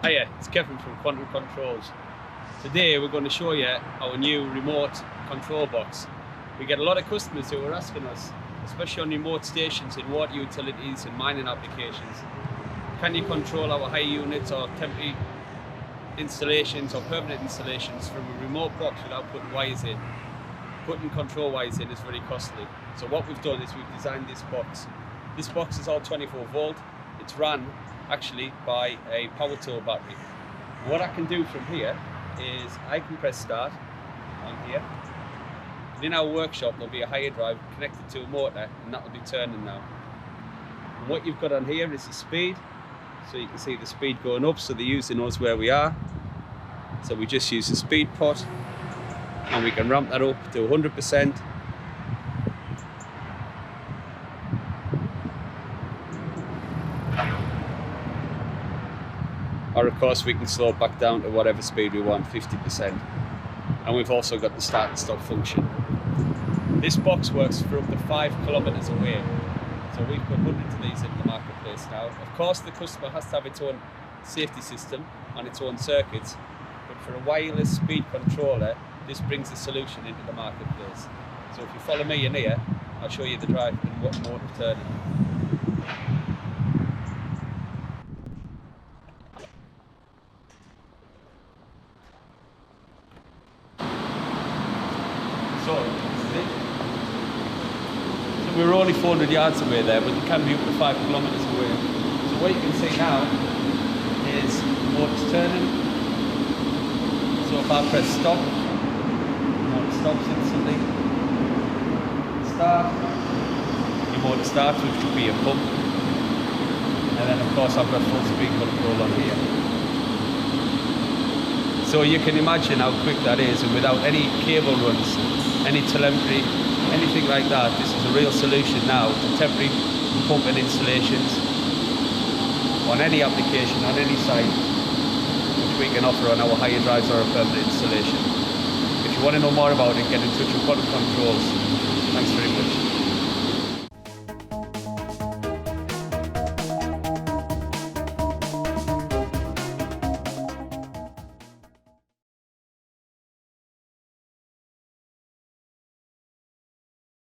Hiya, it's Kevin from Quantum Controls. Today we're going to show you our new remote control box. We get a lot of customers who are asking us, especially on remote stations in water utilities and mining applications, can you control our high units or temporary installations or permanent installations from a remote box without putting wires in? Putting control wires in is very costly. So what we've done is we've designed this box. This box is all 24 volt. It's run actually by a power tool battery. What I can do from here is I can press start on here. And in our workshop there'll be a higher drive connected to a motor, and that will be turning now. And what you've got on here is the speed. So you can see the speed going up, so the user knows where we are. So we just use the speed pot and we can ramp that up to 100%. Or of course we can slow it back down to whatever speed we want, 50%. And we've also got the start and stop function. This box works for up to 5 kilometers away. So we've put hundreds of these in the marketplace now. Of course the customer has to have its own safety system and its own circuits, but for a wireless speed controller, this brings a solution into the marketplace. So if you follow me in here, I'll show you the drive and what motor turning. So we're only 400 yards away there, but it can be up to 5 kilometers away. So what you can see now is the motor's turning. So if I press stop, the motor stops instantly. Start, your motor starts, which will be a pump. And then of course I've got full speed control on here. So you can imagine how quick that is, and without any cable runs, any telemetry, anything like that, this is a real solution now to temporary pumping installations on any application, on any site, which we can offer on our higher drives or a permanent installation. If you want to know more about it, get in touch with Quantum Controls. Thanks very much.